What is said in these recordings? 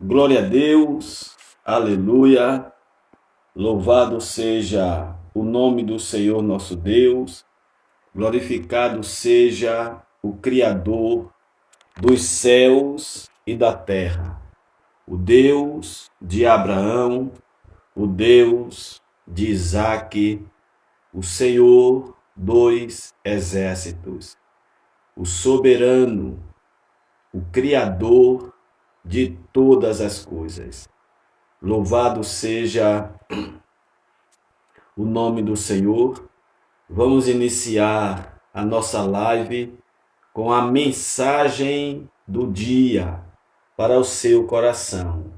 Glória a Deus, aleluia, louvado seja o nome do Senhor nosso Deus, glorificado seja o Criador dos céus e da terra, o Deus de Abraão, o Deus de Isaque, o Senhor dos exércitos, o soberano, o Criador de todas as coisas. Louvado seja o nome do Senhor. Vamos iniciar a nossa live com a mensagem do dia para o seu coração.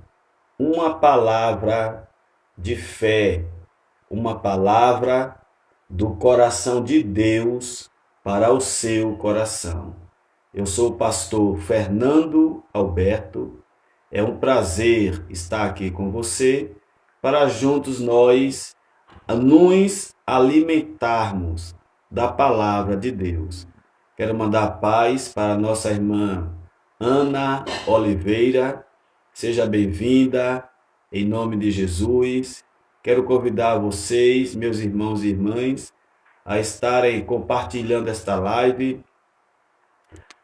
Uma palavra de fé, uma palavra do coração de Deus para o seu coração. Eu sou o pastor Fernando Alberto. É um prazer estar aqui com você para juntos nós nos alimentarmos da palavra de Deus. Quero mandar paz para nossa irmã Ana Oliveira. Seja bem-vinda em nome de Jesus. Quero convidar vocês, meus irmãos e irmãs, a estarem compartilhando esta live,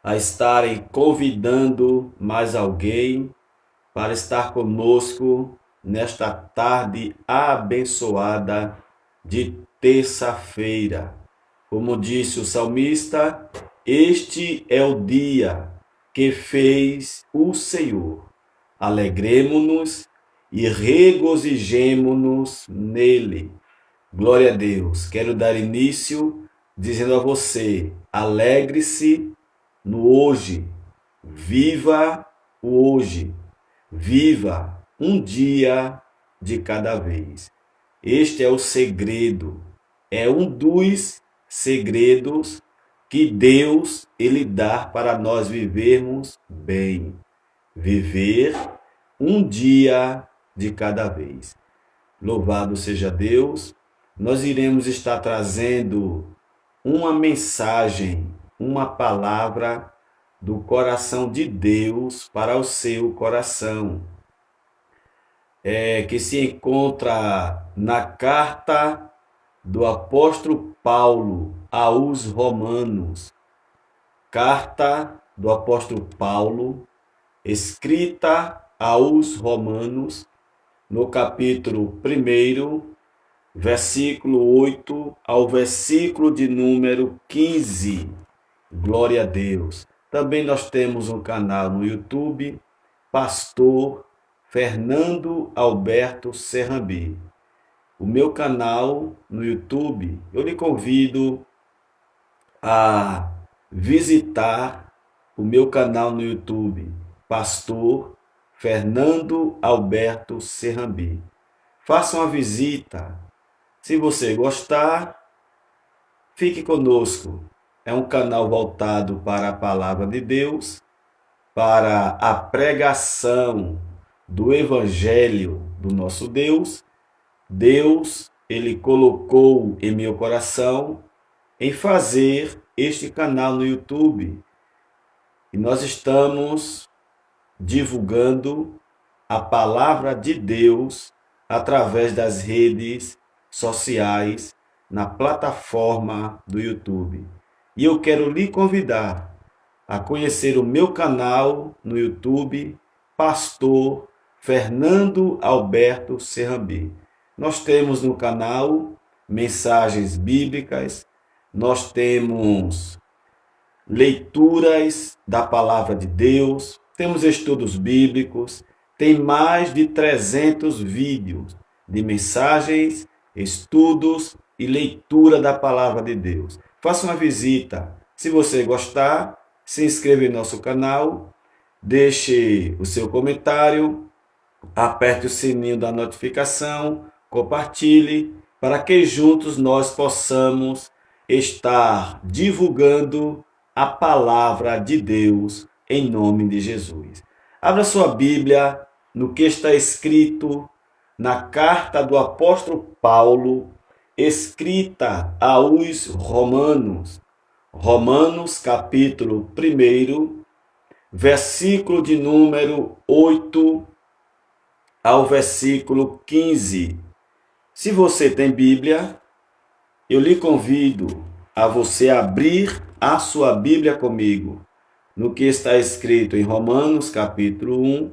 a estarem convidando mais alguém para estar conosco nesta tarde abençoada de terça-feira. Como disse o salmista, este é o dia que fez o Senhor. Alegremo-nos e regozijemo-nos nele. Glória a Deus. Quero dar início dizendo a você, alegre-se no hoje, viva o hoje, viva um dia de cada vez. Este é o segredo, é um dos segredos que Deus ele dá para nós vivermos bem. Viver um dia de cada vez. Louvado seja Deus. Nós iremos estar trazendo uma mensagem, uma palavra do coração de Deus para o seu coração, que se encontra na carta do apóstolo Paulo aos Romanos. Carta do apóstolo Paulo, escrita aos Romanos, no capítulo 1, versículo 8 ao versículo de número 15. Glória a Deus. Também nós temos um canal no YouTube, Pastor Fernando Alberto Serrambi. O meu canal no YouTube, eu lhe convido a visitar o meu canal no YouTube, Pastor Fernando Alberto Serrambi. Faça uma visita. Se você gostar, fique conosco. É um canal voltado para a palavra de Deus, para a pregação do Evangelho do nosso Deus. Deus, ele colocou em meu coração em fazer este canal no YouTube. E nós estamos divulgando a palavra de Deus através das redes sociais, na plataforma do YouTube. E eu quero lhe convidar a conhecer o meu canal no YouTube, Pastor Fernando Alberto Serrambi. Nós temos no canal mensagens bíblicas, nós temos leituras da palavra de Deus, temos estudos bíblicos, tem mais de 300 vídeos de mensagens, estudos e leitura da palavra de Deus. Faça uma visita. Se você gostar, se inscreva em nosso canal, deixe o seu comentário, aperte o sininho da notificação, compartilhe, para que juntos nós possamos estar divulgando a palavra de Deus em nome de Jesus. Abra sua Bíblia no que está escrito na carta do apóstolo Paulo, escrita aos Romanos. Romanos, capítulo 1, versículo de número 8 ao versículo 15. Se você tem Bíblia, eu lhe convido a você abrir a sua Bíblia comigo, no que está escrito em Romanos capítulo 1,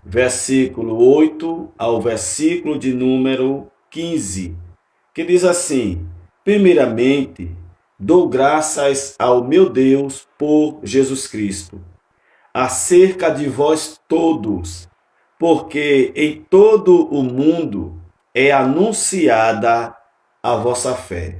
versículo 8 ao versículo de número 15, que diz assim: primeiramente, dou graças ao meu Deus por Jesus Cristo, acerca de vós todos, porque em todo o mundo é anunciada a vossa fé.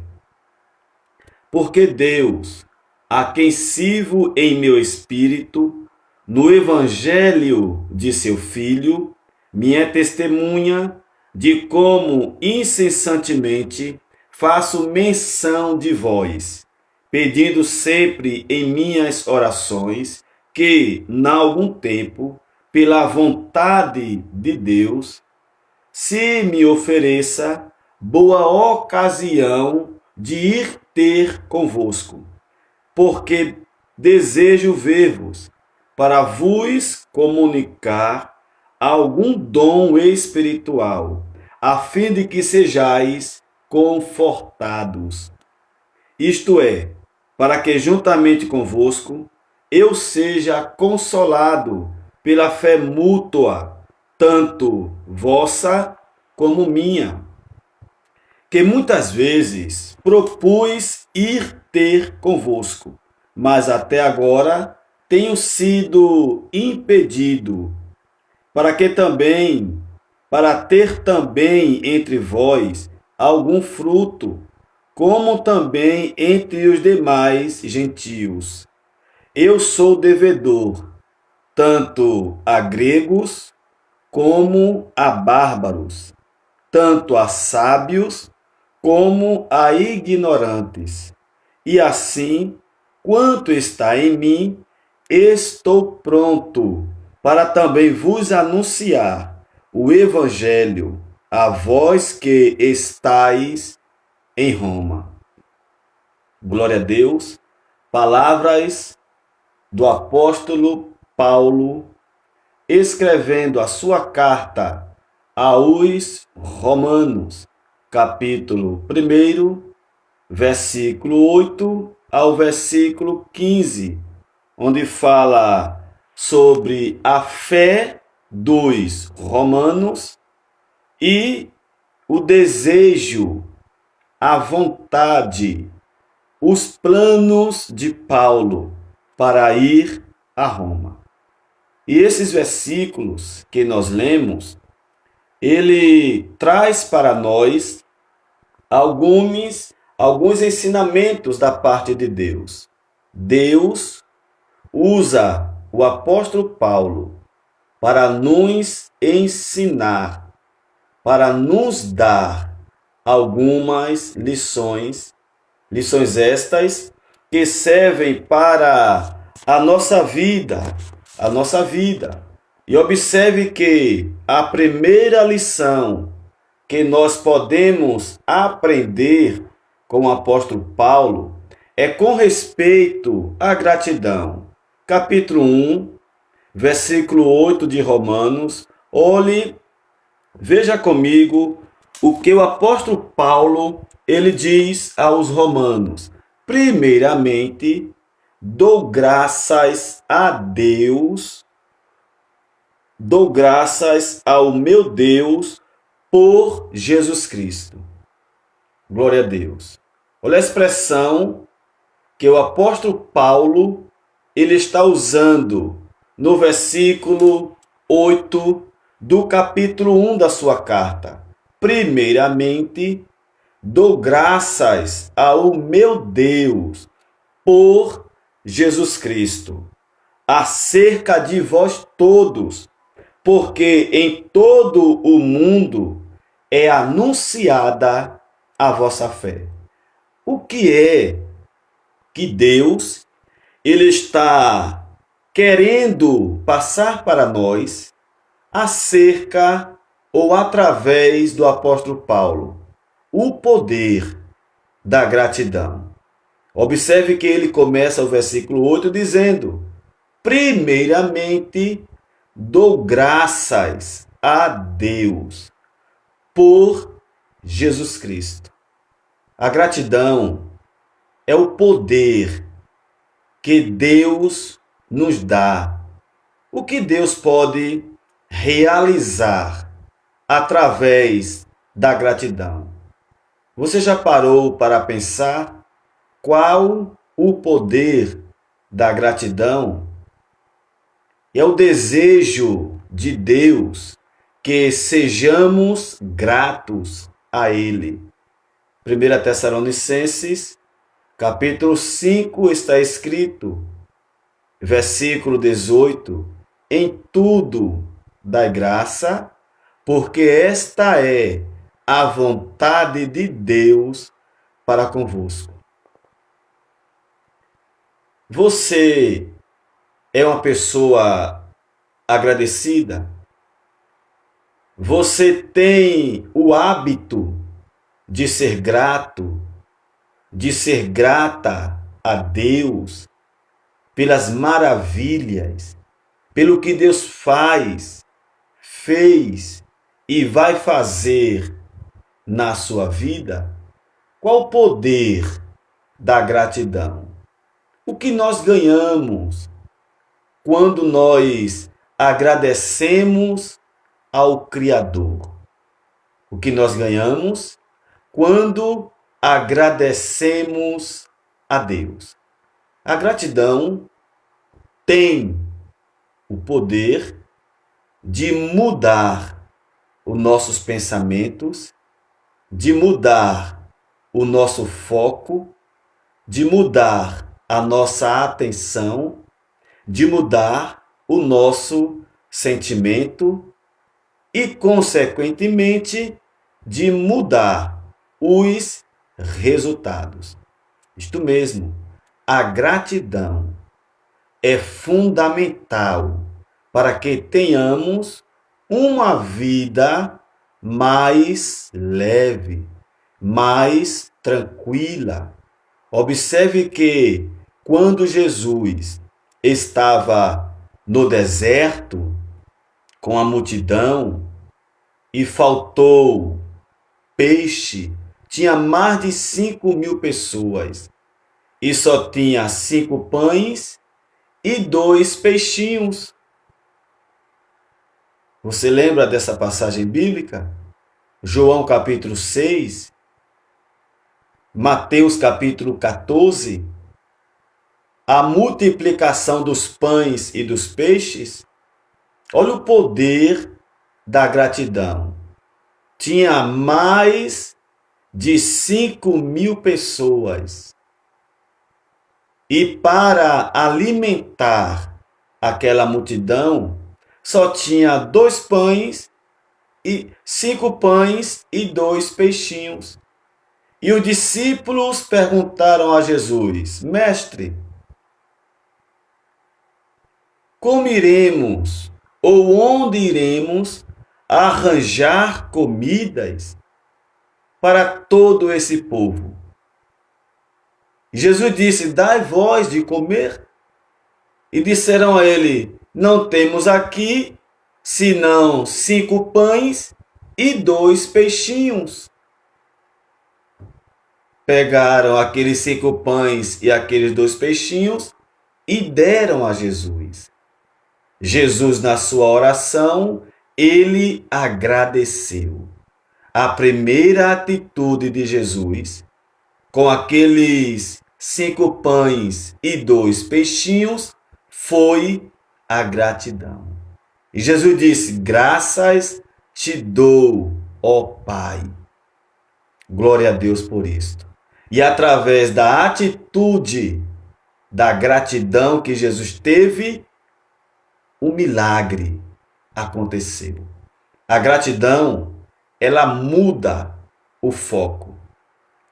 Porque Deus, a quem sirvo em meu espírito, no evangelho de seu Filho, me é testemunha de como incessantemente faço menção de vós, pedindo sempre em minhas orações que, na algum tempo, pela vontade de Deus, se me ofereça boa ocasião de ir ter convosco, porque desejo ver-vos, para vos comunicar algum dom espiritual, a fim de que sejais confortados. Isto é, para que juntamente convosco eu seja consolado pela fé mútua, tanto vossa como minha, que muitas vezes propus ir ter convosco, mas até agora tenho sido impedido, para ter também entre vós algum fruto, como também entre os demais gentios. Eu sou devedor, tanto a gregos como a bárbaros, tanto a sábios como a ignorantes. E assim, quanto está em mim, estou pronto para também vos anunciar o evangelho, a vós que estáis em Roma. Glória a Deus. Palavras do apóstolo Paulo, escrevendo a sua carta aos Romanos, capítulo 1, versículo 8 ao versículo 15, onde fala sobre a fé dos romanos e o desejo, a vontade, os planos de Paulo para ir a Roma. E esses versículos que nós lemos, ele traz para nós alguns ensinamentos da parte de Deus. Deus usa o apóstolo Paulo para nos ensinar, para nos dar algumas lições estas que servem para a nossa vida. E observe que a primeira lição que nós podemos aprender com o apóstolo Paulo é com respeito à gratidão. Capítulo 1, versículo 8 de Romanos. Olhe, veja comigo o que o apóstolo Paulo ele diz aos romanos. Primeiramente, dou graças a Deus, dou graças ao meu Deus por Jesus Cristo. Glória a Deus. Olha a expressão que o apóstolo Paulo ele está usando no versículo 8 do capítulo 1 da sua carta. Primeiramente, dou graças ao meu Deus por Jesus Cristo, acerca de vós todos, porque em todo o mundo é anunciada a vossa fé. O que é que Deus ele está querendo passar para nós acerca ou através do apóstolo Paulo? O poder da gratidão. Observe que ele começa o versículo 8 dizendo: primeiramente, dou graças a Deus por Jesus Cristo. A gratidão é o poder que Deus nos dá. O que Deus pode realizar através da gratidão? Você já parou para pensar qual o poder da gratidão? É o desejo de Deus que sejamos gratos a Ele. 1 Tessalonicenses, capítulo 5, está escrito, versículo 18, em tudo dai graça, porque esta é a vontade de Deus para convosco. Você é uma pessoa agradecida? Você tem o hábito de ser grato, de ser grata a Deus pelas maravilhas, pelo que Deus faz, fez e vai fazer na sua vida? Qual o poder da gratidão? O que nós ganhamos quando nós agradecemos ao Criador? O que nós ganhamos quando agradecemos a Deus? A gratidão tem o poder de mudar os nossos pensamentos, de mudar o nosso foco, de mudar a nossa atenção, de mudar o nosso sentimento e, consequentemente, de mudar os resultados. Isto mesmo, a gratidão é fundamental para que tenhamos uma vida mais leve, mais tranquila. Observe que quando Jesus estava no deserto com a multidão e faltou peixe, tinha mais de 5.000 pessoas e só tinha 5 pães e 2 peixinhos. Você lembra dessa passagem bíblica? João capítulo 6, Mateus capítulo 14, a multiplicação dos pães e dos peixes. Olha o poder da gratidão. Tinha mais de 5.000 pessoas. E para alimentar aquela multidão, só tinha 2 pães e 5 pães e 2 peixinhos. E os discípulos perguntaram a Jesus: Mestre, como iremos ou onde iremos arranjar comidas para todo esse povo? Jesus disse: Dai vós de comer. E disseram a ele: Não temos aqui senão 5 pães e 2 peixinhos. Pegaram aqueles 5 pães e aqueles 2 peixinhos e deram a Jesus. Jesus, na sua oração, ele agradeceu. A primeira atitude de Jesus, com aqueles 5 pães e 2 peixinhos, foi a gratidão. E Jesus disse: Graças te dou, ó Pai. Glória a Deus por isto. E através da atitude da gratidão que Jesus teve, o milagre aconteceu. A gratidão, ela muda o foco.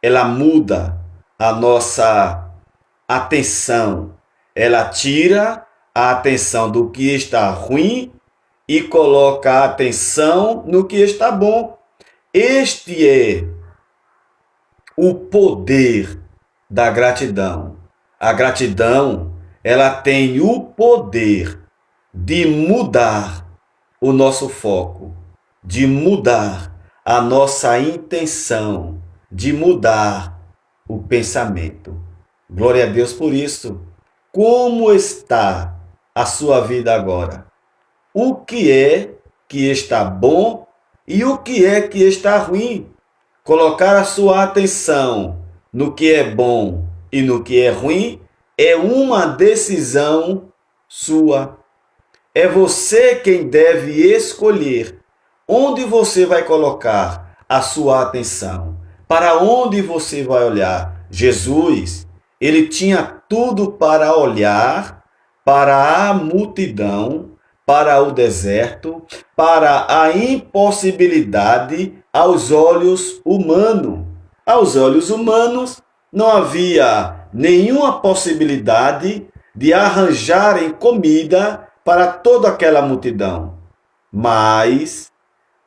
Ela muda a nossa atenção. Ela tira a atenção do que está ruim e coloca a atenção no que está bom. Este é o poder da gratidão. A gratidão, ela tem o poder de mudar o nosso foco, de mudar a nossa intenção, de mudar o pensamento. Glória a Deus por isso. Como está a sua vida agora? O que é que está bom e o que é que está ruim? Colocar a sua atenção no que é bom e no que é ruim é uma decisão sua. É você quem deve escolher onde você vai colocar a sua atenção, para onde você vai olhar. Jesus, ele tinha tudo para olhar para a multidão, para o deserto, para a impossibilidade aos olhos humanos. Aos olhos humanos, não havia nenhuma possibilidade de arranjarem comida para toda aquela multidão. Mas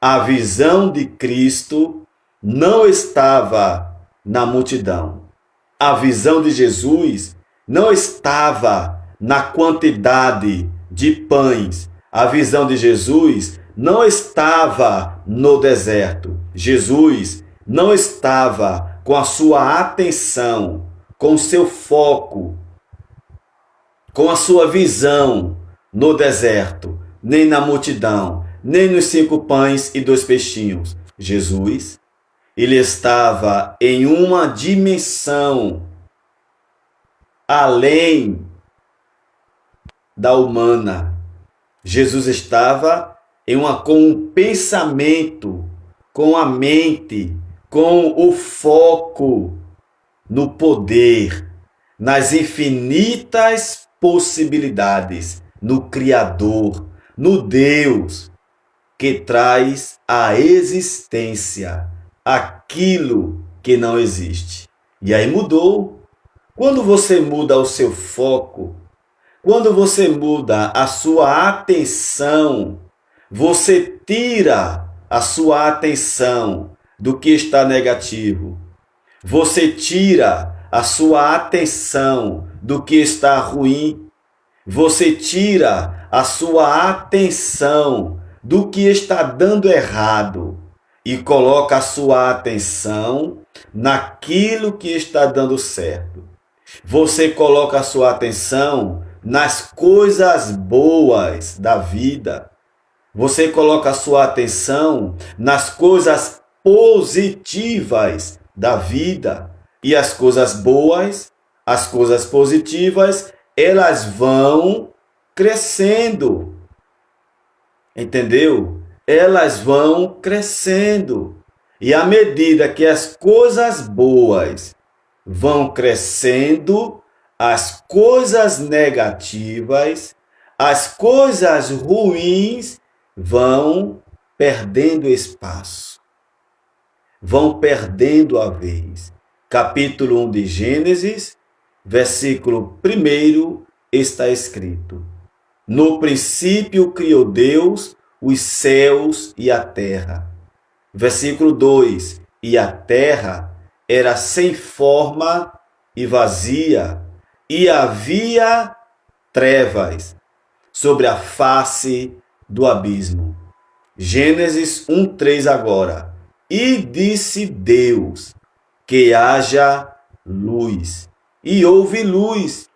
a visão de Cristo não estava na multidão. A visão de Jesus não estava na quantidade de pães. A visão de Jesus não estava no deserto. Jesus não estava com a sua atenção, com o seu foco, com a sua visão no deserto, nem na multidão, nem nos 5 pães e 2 peixinhos. Jesus, ele estava em uma dimensão além da humana. Jesus estava com um pensamento, com a mente, com o foco no poder, nas infinitas possibilidades, no Criador, no Deus que traz à existência aquilo que não existe. E aí mudou. Quando você muda o seu foco, quando você muda a sua atenção, você tira a sua atenção do que está negativo. Você tira a sua atenção do que está ruim. Você tira a sua atenção do que está dando errado e coloca a sua atenção naquilo que está dando certo. Você coloca a sua atenção nas coisas boas da vida. Você coloca a sua atenção nas coisas positivas da vida. E as coisas boas, as coisas positivas, elas vão crescendo. Entendeu? Elas vão crescendo. E à medida que as coisas boas vão crescendo, as coisas negativas, as coisas ruins vão perdendo espaço, vão perdendo a vez. Capítulo 1 de Gênesis, versículo 1, está escrito: no princípio criou Deus os céus e a terra. Versículo 2, e a terra era sem forma e vazia, e havia trevas sobre a face do abismo. Gênesis 1:3 agora. E disse Deus que haja luz. E houve luz.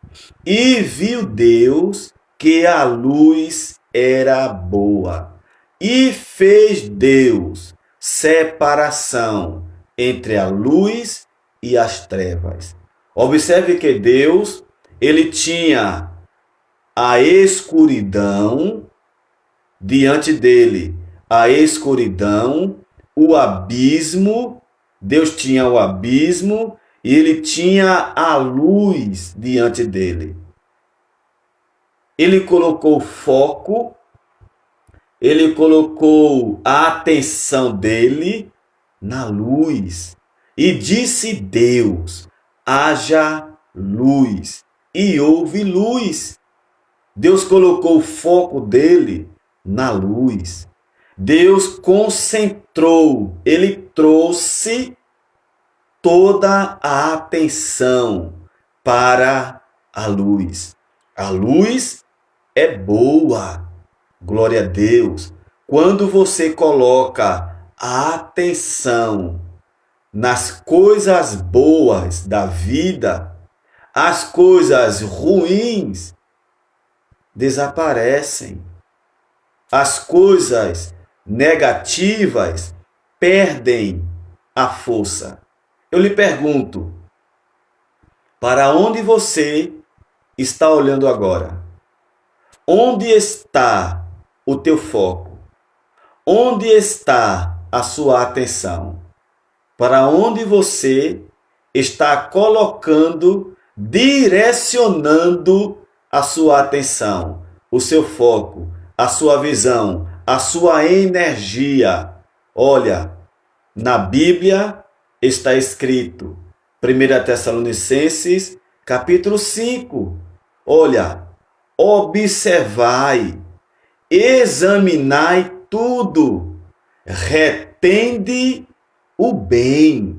E viu Deus que a luz era boa. E fez Deus separação entre a luz e as trevas. Observe que Deus, ele tinha a escuridão diante dele, a escuridão, o abismo. Deus tinha o abismo e ele tinha a luz diante dele. Ele colocou foco, ele colocou a atenção dele na luz. E disse Deus: haja luz. E houve luz. Deus colocou o foco dele na luz. Deus concentrou, ele trouxe toda a atenção para a luz. A luz é boa, glória a Deus. Quando você coloca a atenção nas coisas boas da vida, as coisas ruins desaparecem. As coisas negativas perdem a força. Eu lhe pergunto, para onde você está olhando agora? Onde está o teu foco? Onde está a sua atenção? Para onde você está colocando, direcionando a sua atenção, o seu foco, a sua visão, a sua energia? Olha, na Bíblia está escrito, 1 Tessalonicenses, capítulo 5. Olha, observai, examinai tudo, retende o bem.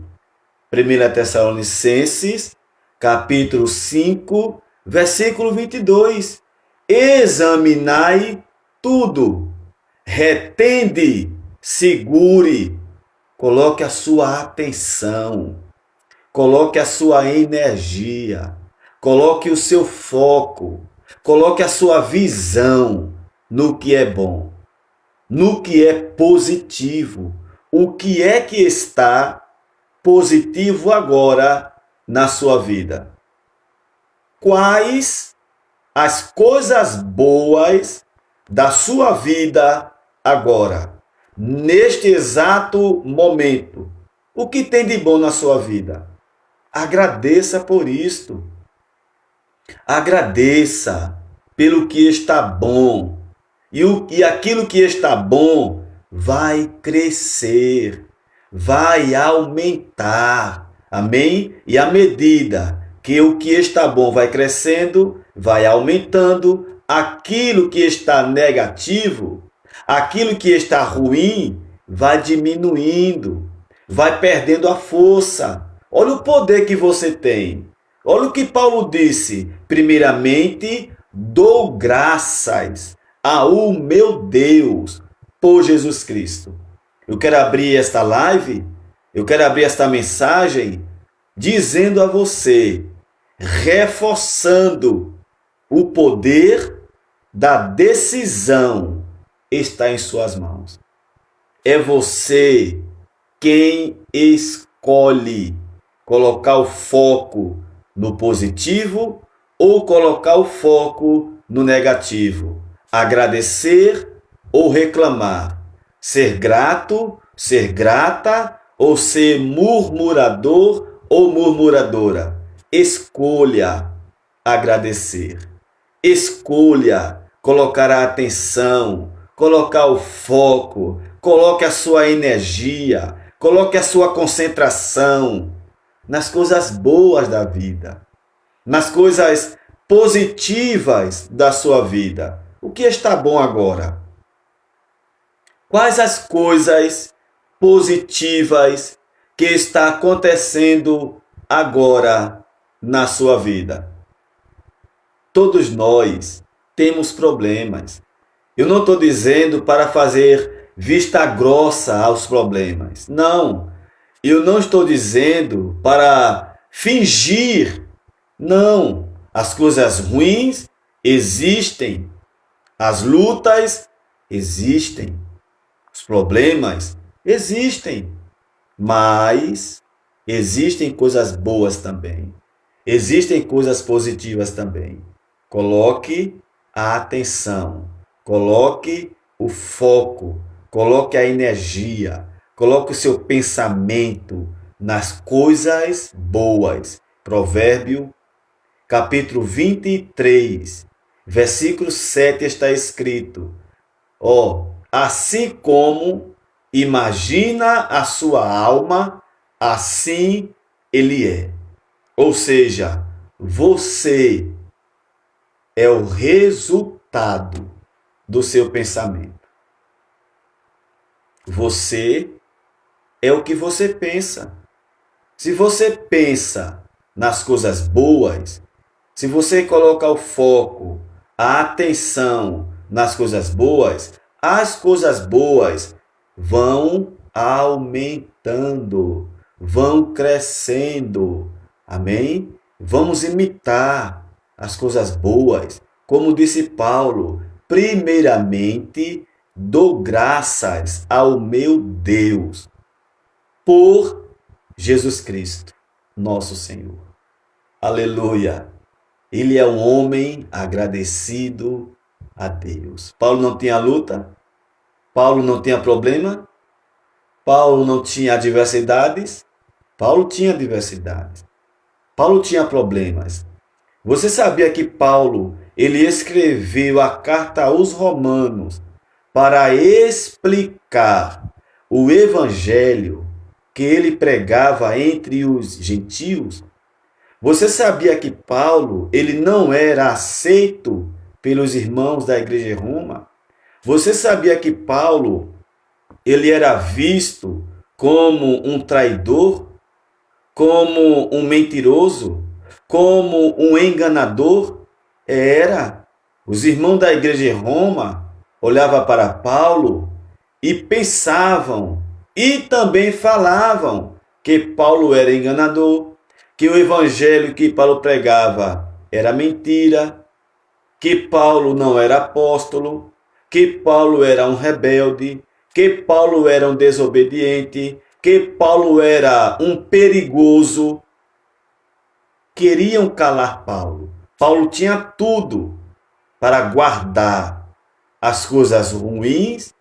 1 Tessalonicenses, capítulo 5, versículo 22. Examinai tudo, retende, segure, coloque a sua atenção, coloque a sua energia, coloque o seu foco, coloque a sua visão no que é bom, no que é positivo. O que é que está positivo agora na sua vida? Quais as coisas boas da sua vida agora, neste exato momento? O que tem de bom na sua vida? Agradeça por isto. Agradeça pelo que está bom. E aquilo que está bom vai crescer, vai aumentar. Amém? E à medida que o que está bom vai crescendo, vai aumentando, aquilo que está negativo, aquilo que está ruim, vai diminuindo, vai perdendo a força. Olha o poder que você tem. Olha o que Paulo disse. Primeiramente, dou graças ao meu Deus por Jesus Cristo. Eu quero abrir esta live, eu quero abrir esta mensagem dizendo a você, reforçando o poder da decisão está em suas mãos. É você quem escolhe colocar o foco no positivo ou colocar o foco no negativo. Agradecer ou reclamar. Ser grato, ser grata ou ser murmurador ou murmuradora. Escolha agradecer. Escolha colocar a atenção, colocar o foco, coloque a sua energia, coloque a sua concentração nas coisas boas da vida, nas coisas positivas da sua vida. O que está bom agora? Quais as coisas positivas que está acontecendo agora na sua vida? Todos nós temos problemas. Eu não estou dizendo para fazer vista grossa aos problemas. Não. Eu não estou dizendo para fingir. Não. As coisas ruins existem. As lutas existem. Os problemas existem. Mas existem coisas boas também. Existem coisas positivas também. Coloque a atenção. Coloque o foco. Coloque a energia. Coloque o seu pensamento nas coisas boas. Provérbio, capítulo 23, versículo 7 está escrito: assim como imagina a sua alma, assim ele é. Ou seja, você é o resultado do seu pensamento. Você é o que você pensa. Se você pensa nas coisas boas, se você coloca o foco, a atenção nas coisas boas, as coisas boas vão aumentando, vão crescendo. Amém? Vamos imitar as coisas boas. Como disse Paulo, primeiramente dou graças ao meu Deus por Jesus Cristo, nosso Senhor. Aleluia! Ele é um homem agradecido a Deus. Paulo não tinha luta, Paulo não tinha problema, Paulo não tinha adversidades, Paulo tinha adversidades. Paulo tinha problemas. Você sabia que Paulo, ele escreveu a carta aos Romanos para explicar o evangelho que ele pregava entre os gentios? Você sabia que Paulo, ele não era aceito pelos irmãos da igreja de Roma? Você sabia que Paulo, ele era visto como um traidor, como um mentiroso, como um enganador? Era. Os irmãos da igreja de Roma olhavam para Paulo e pensavam e também falavam que Paulo era enganador, que o evangelho que Paulo pregava era mentira, que Paulo não era apóstolo, que Paulo era um rebelde, que Paulo era um desobediente, que Paulo era um perigoso. Queriam calar Paulo. Paulo tinha tudo para guardar as coisas ruins,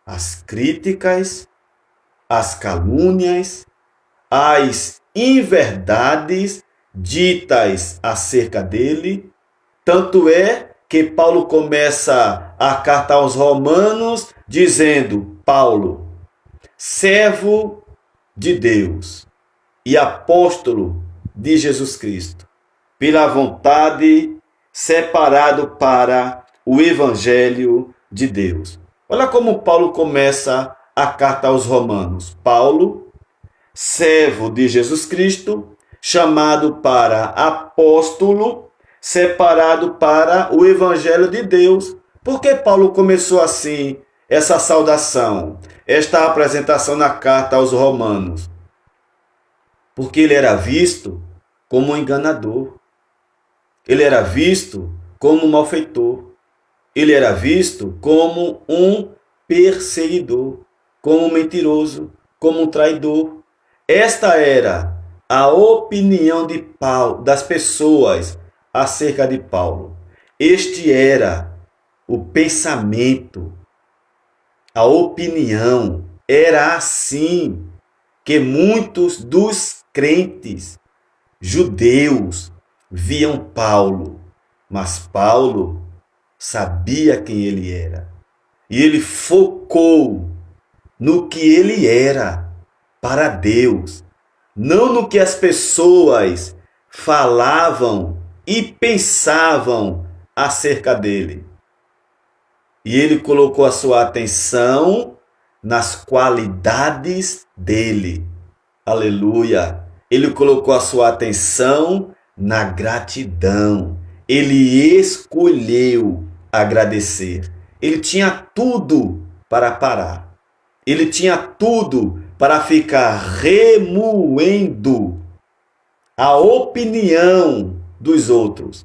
as críticas, as calúnias, as inverdades ditas acerca dele. Tanto é que Paulo começa a carta aos Romanos dizendo: Paulo, servo de Deus e apóstolo de Jesus Cristo, pela vontade, separado para o evangelho de Deus. Olha como Paulo começa a carta aos Romanos. Paulo, servo de Jesus Cristo, chamado para apóstolo, separado para o evangelho de Deus. Por que Paulo começou assim essa saudação, esta apresentação na carta aos Romanos? Porque ele era visto como um enganador. Ele era visto como um malfeitor. Ele era visto como um perseguidor, como um mentiroso, como um traidor. Esta era a opinião de Paulo, das pessoas acerca de Paulo. Este era o pensamento, a opinião. Era assim que muitos dos crentes judeus viam Paulo, mas Paulo sabia quem ele era. E ele focou no que ele era para Deus, não no que as pessoas falavam e pensavam acerca dele. E ele colocou a sua atenção nas qualidades dele. Aleluia! Ele colocou a sua atenção na gratidão. Ele escolheu agradecer. Ele tinha tudo para parar. Ele tinha tudo para ficar remoendo a opinião dos outros.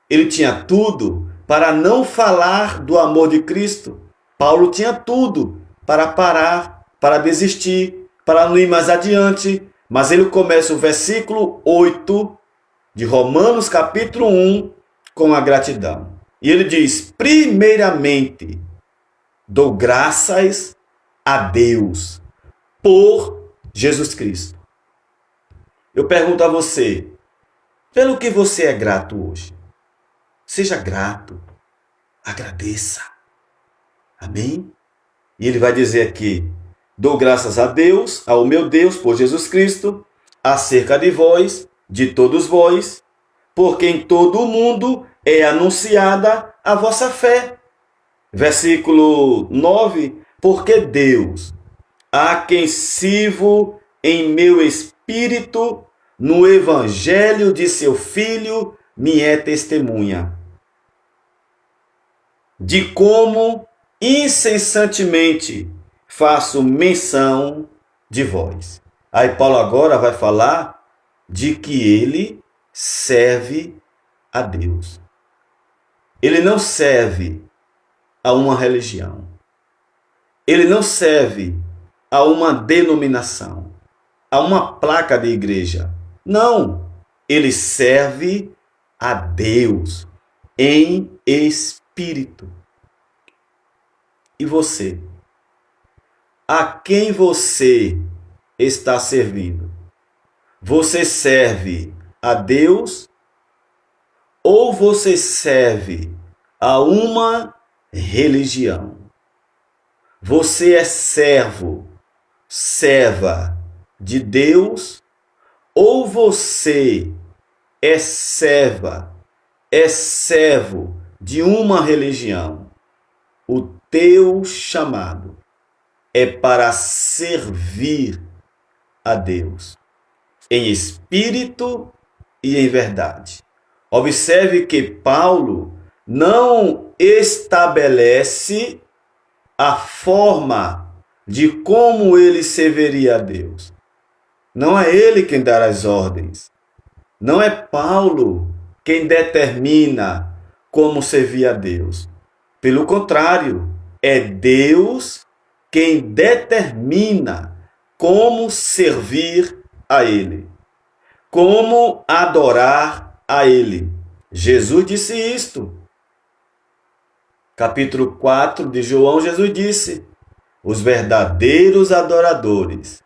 Ele tinha tudo para não falar do amor de Cristo. Paulo tinha tudo para parar, para desistir, para não ir mais adiante. Mas ele começa o versículo 8 de Romanos capítulo 1 com a gratidão. E ele diz: primeiramente, dou graças a Deus por Jesus Cristo. Eu pergunto a você, pelo que você é grato hoje? Seja grato, agradeça. Amém? E ele vai dizer aqui: dou graças a Deus, ao meu Deus, por Jesus Cristo, acerca de vós, de todos vós, porque em todo o mundo é anunciada a vossa fé. Versículo 9: porque Deus, a quem sirvo em meu espírito, no evangelho de seu Filho, me é testemunha de como incessantemente faço menção de vós. Aí Paulo agora vai falar de que ele serve a Deus. Ele não serve a uma religião. Ele não serve a uma denominação, a uma placa de igreja. Não, ele serve a Deus em espírito. E você? A quem você está servindo? Você serve a Deus ou você serve a uma religião? Você é serva de Deus ou você é servo de uma religião? O teu chamado é para servir a Deus em espírito e em verdade. Observe que Paulo não estabelece a forma de como ele serviria a Deus. Não é ele quem dá as ordens. Não é Paulo quem determina como servir a Deus. Pelo contrário, é Deus quem determina como servir a Ele, como adorar a Ele. Jesus disse isto. Capítulo 4 de João, Jesus disse: os verdadeiros adoradores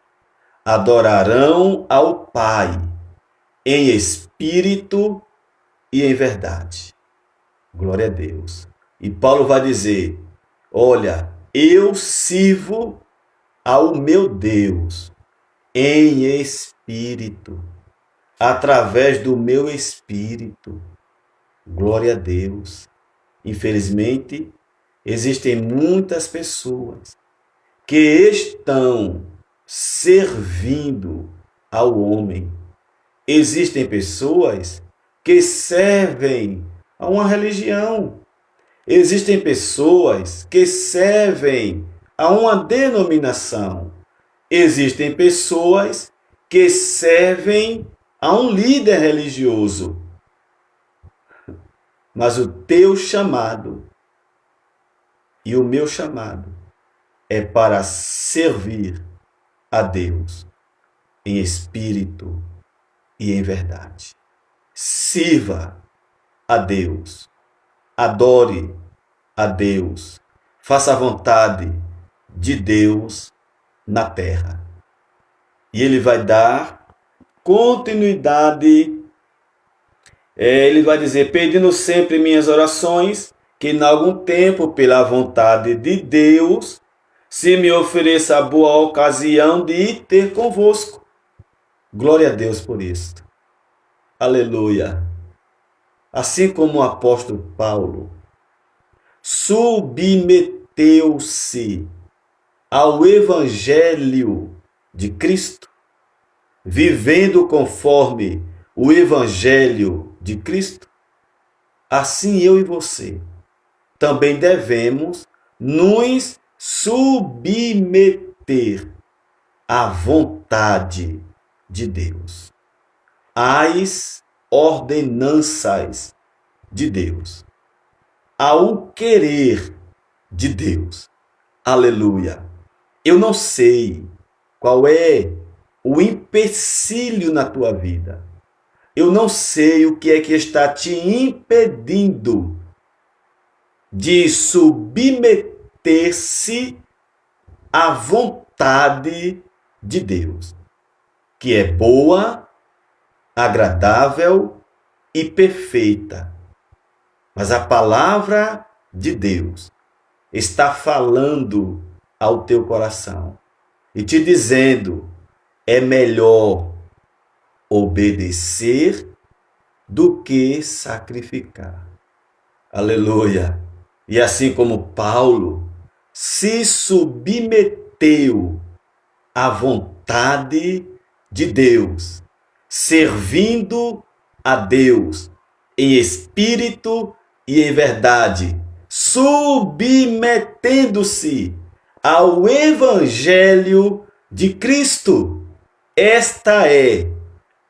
adorarão ao Pai em espírito e em verdade. Glória a Deus. E Paulo vai dizer: olha, eu sirvo ao meu Deus em espírito, através do meu espírito. Glória a Deus. Infelizmente, existem muitas pessoas que estão servindo ao homem. Existem pessoas que servem a uma religião. Existem pessoas que servem a uma denominação. Existem pessoas que servem a um líder religioso. Mas o teu chamado e o meu chamado é para servir a Deus em espírito e em verdade. Sirva a Deus. Adore a Deus. Faça a vontade de Deus na terra. E Ele vai dar continuidade. Ele vai dizer: pedindo sempre minhas orações, que em algum tempo, pela vontade de Deus, se me ofereça a boa ocasião de ir ter convosco. Glória a Deus por isto. Aleluia. Assim como o apóstolo Paulo submeteu-se ao Evangelho de Cristo, vivendo conforme o Evangelho de Cristo, assim eu e você também devemos nos submeter à vontade de Deus, às ordenanças de Deus, ao querer de Deus. Aleluia. Eu não sei qual é o empecilho na tua vida. Eu não sei o que é que está te impedindo de submeter-se à vontade de Deus, que é boa, agradável e perfeita. Mas a palavra de Deus está falando ao teu coração e te dizendo: é melhor obedecer do que sacrificar. Aleluia. E assim como Paulo se submeteu à vontade de Deus, servindo a Deus em espírito e em verdade, submetendo-se ao Evangelho de Cristo. Esta é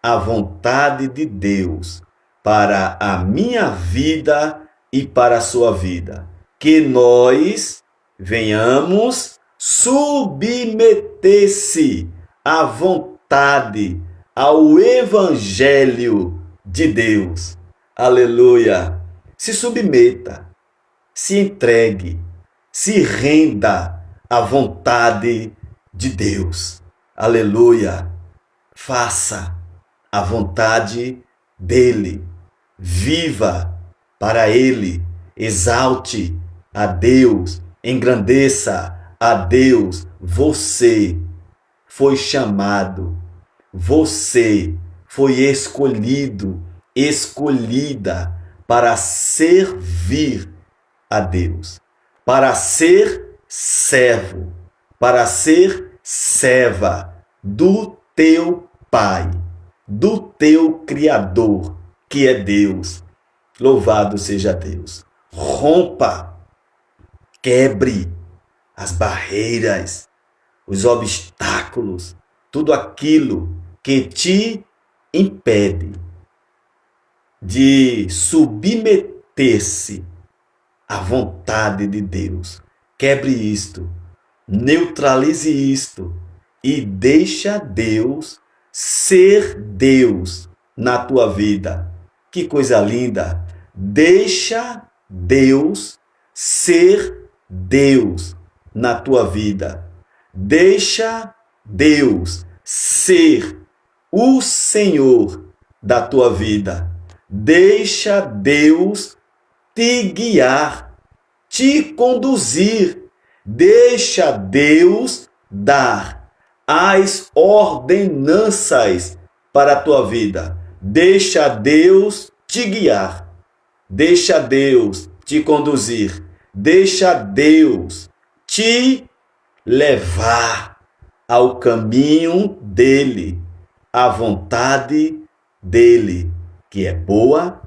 a vontade de Deus para a minha vida e para a sua vida. Que nós venhamos submeter-se à vontade, ao Evangelho de Deus. Aleluia! Se submeta, se entregue, se renda à vontade de Deus. Aleluia! Faça a vontade dele. Viva para ele. Exalte a Deus. Engrandeça a Deus. Você foi chamado. Você foi escolhido, escolhida para servir a Deus, para ser servo, para ser serva do teu Pai, do teu Criador, que é Deus. Louvado seja Deus. Rompa, quebre as barreiras, os obstáculos, tudo aquilo que te impede de submeter-se à vontade de Deus. Quebre isto, neutralize isto e deixa Deus ser Deus na tua vida. Que coisa linda! Deixa Deus ser Deus na tua vida. Deixa Deus ser o Senhor da tua vida. Deixa Deus te guiar, te conduzir. Deixa Deus dar as ordenanças para a tua vida. Deixa Deus te guiar. Deixa Deus te conduzir. Deixa Deus te levar ao caminho dele, à vontade dele, que é boa,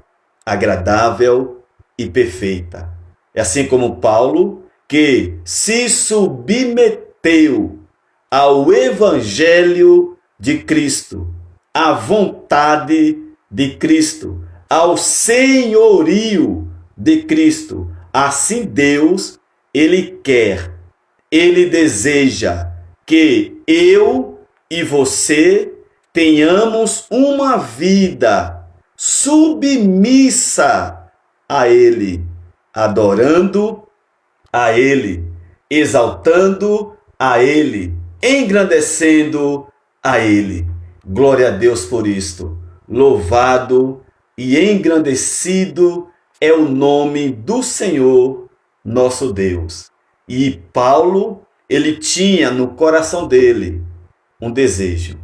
agradável e perfeita. É assim como Paulo, que se submeteu ao Evangelho de Cristo, à vontade de Cristo, ao senhorio de Cristo. Assim Deus, ele quer, ele deseja que eu e você tenhamos uma vida submissa a ele, adorando a ele, exaltando a ele, engrandecendo a ele. Glória a Deus por isto. Louvado e engrandecido é o nome do Senhor nosso Deus. E Paulo, ele tinha no coração dele um desejo.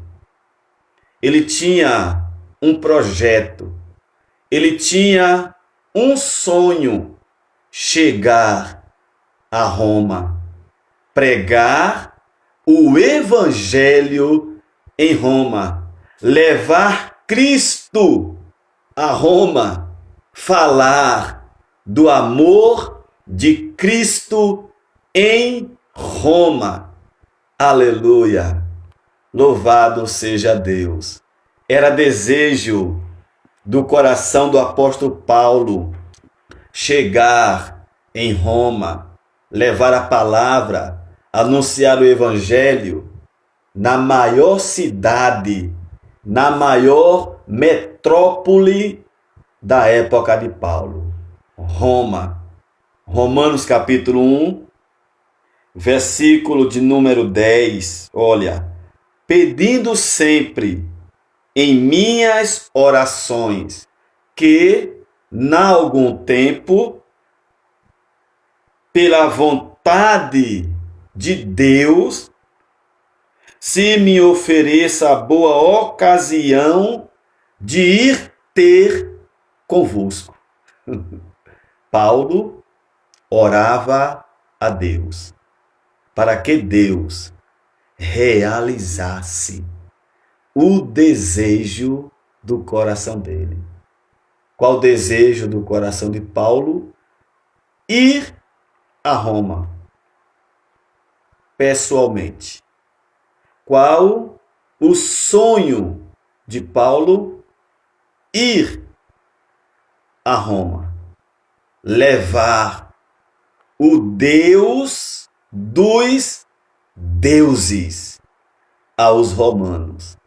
Ele tinha um projeto. Ele tinha um sonho: chegar a Roma, pregar o Evangelho em Roma, levar Cristo a Roma, falar do amor de Cristo em Roma. Aleluia! Louvado seja Deus. Era desejo do coração do apóstolo Paulo chegar em Roma, levar a palavra, anunciar o Evangelho na maior cidade, na maior metrópole da época de Paulo, Roma. Romanos capítulo 1, versículo de número 10, olha: pedindo sempre em minhas orações que, na algum tempo, pela vontade de Deus, se me ofereça a boa ocasião de ir ter convosco. Paulo orava a Deus para que Deus realizasse o desejo do coração dele. Qual o desejo do coração de Paulo? ir a Roma pessoalmente. Qual o sonho de Paulo? Ir a Roma, levar o Deus dos deuses aos romanos,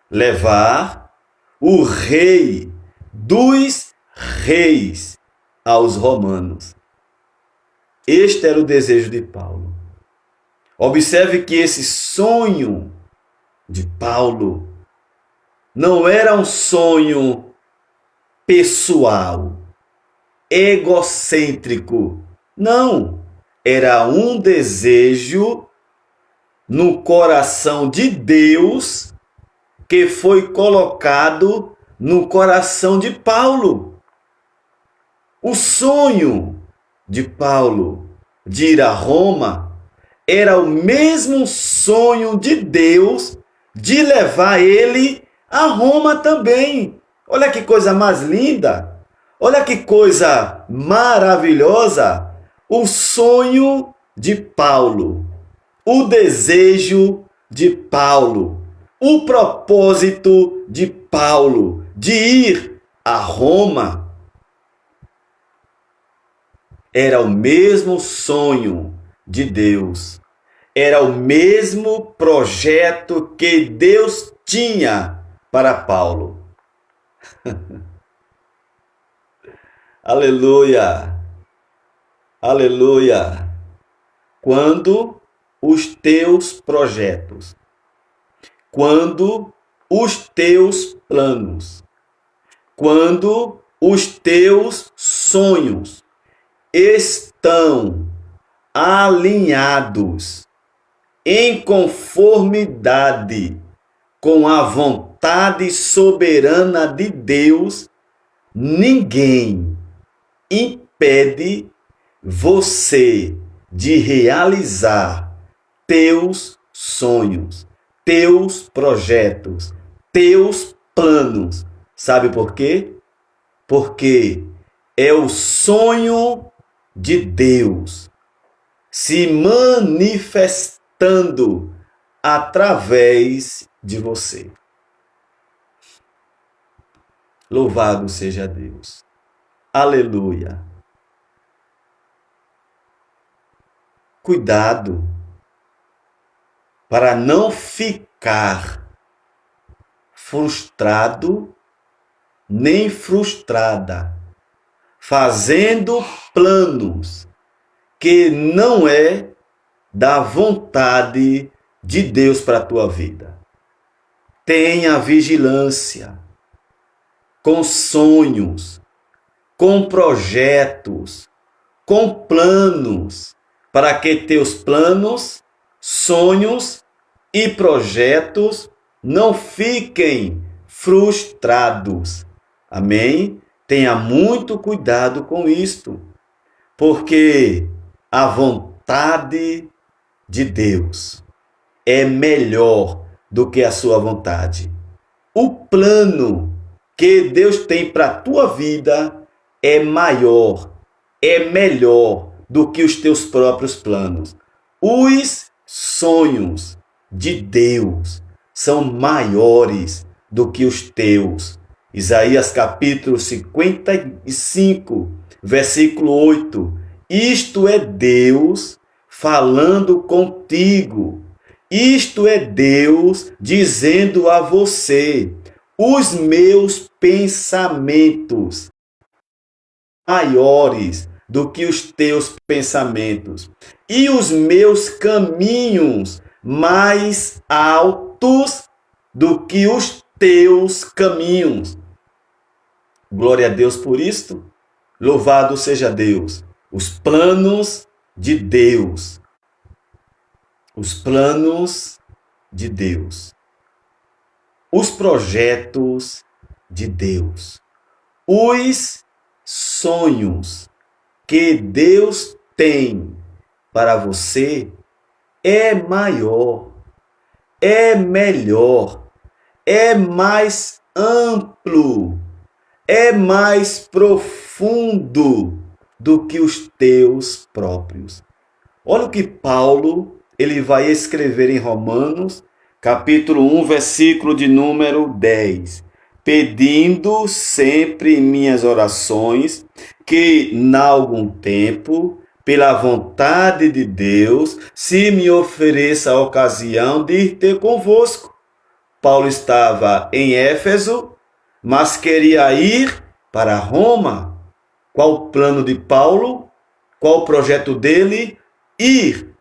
levar o Rei dos reis aos romanos. Este era o desejo de Paulo. Observe que esse sonho de Paulo não era um sonho pessoal, egocêntrico. Não, era um desejo no coração de Deus que foi colocado no coração de Paulo. O sonho de Paulo de ir a Roma era o mesmo sonho de Deus de levar ele a Roma também. Olha que coisa mais linda! Olha que coisa maravilhosa! O sonho de Paulo, o desejo de Paulo, o propósito de Paulo de ir a Roma era o mesmo sonho de Deus. Era o mesmo projeto que Deus tinha para Paulo. Aleluia! Aleluia! Quando os teus projetos, quando os teus planos, quando os teus sonhos estão alinhados em conformidade com a vontade soberana de Deus, ninguém impede você de realizar teus sonhos, teus projetos, teus planos. Sabe por quê? Porque é o sonho de Deus se manifestando através de você. Louvado seja Deus. Aleluia. Cuidado para não ficar frustrado nem frustrada, fazendo planos que não é da vontade de Deus para a tua vida. Tenha vigilância com sonhos, com projetos, com planos, para que teus planos, sonhos e projetos não fiquem frustrados. Amém? Tenha muito cuidado com isto, porque a vontade de Deus é melhor do que a sua vontade. O plano que Deus tem para a tua vida é maior, é melhor do que os teus próprios planos. Os sonhos de Deus são maiores do que os teus. Isaías capítulo 55, versículo 8. Isto é Deus falando contigo. Isto é Deus dizendo a você: os meus pensamentos maiores do que os teus pensamentos, e os meus caminhos mais altos do que os teus caminhos. Glória a Deus por isto. Louvado seja Deus. Os planos de Deus. Os planos de Deus. Os projetos de Deus. Os sonhos que Deus tem para você é maior, é melhor, é mais amplo, é mais profundo do que os teus próprios. Olha o que Paulo ele vai escrever em Romanos, capítulo 1, versículo de número 10. Pedindo sempre em minhas orações que, na algum tempo, pela vontade de Deus, se me ofereça a ocasião de ir ter convosco. Paulo estava em Éfeso, mas queria ir para Roma. Qual o plano de Paulo? Qual o projeto dele? Ir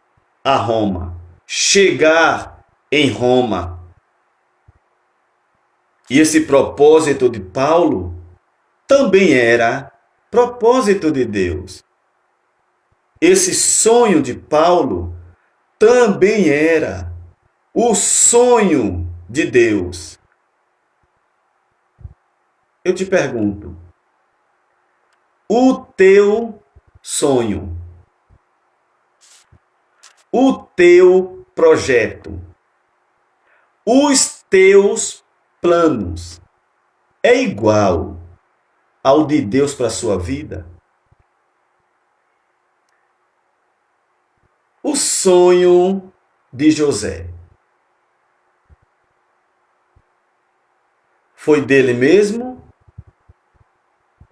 a Roma, chegar em Roma. E esse propósito de Paulo também era propósito de Deus. Esse sonho de Paulo também era o sonho de Deus. Eu te pergunto, o teu sonho, o teu projeto, os teus planos é igual ao de Deus para a sua vida? O sonho de José foi dele mesmo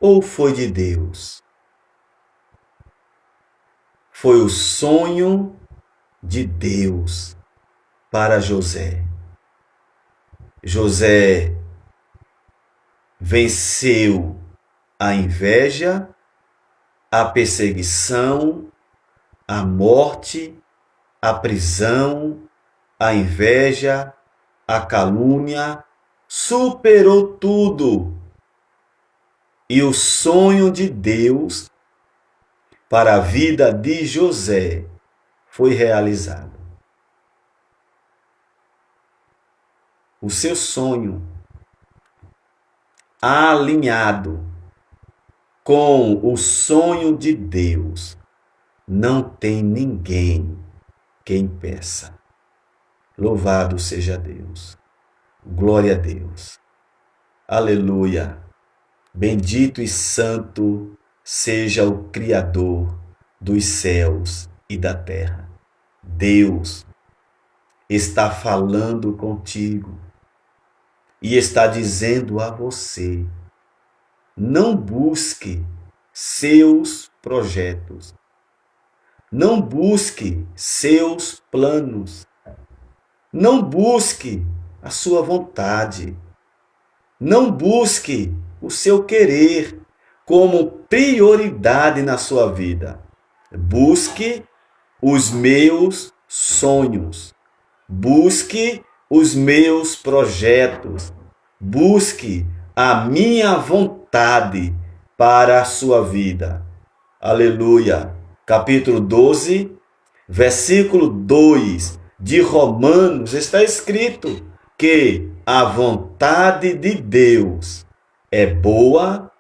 ou foi de Deus? Foi o sonho de Deus para José. José venceu a inveja, a perseguição, a morte, a prisão, a inveja, a calúnia, superou tudo. E o sonho de Deus para a vida de José foi realizado. O seu sonho alinhado com o sonho de Deus, não tem ninguém que impeça. Louvado seja Deus. Glória a Deus. Aleluia. Bendito e santo seja o Criador dos céus e da terra. Deus está falando contigo e está dizendo a você: não busque seus projetos, não busque seus planos, não busque a sua vontade, não busque o seu querer como prioridade na sua vida. Busque os meus sonhos, busque os meus projetos, busque a minha vontade para a sua vida. Aleluia. Capítulo 12, versículo 2 de Romanos está escrito que a vontade de Deus é boa,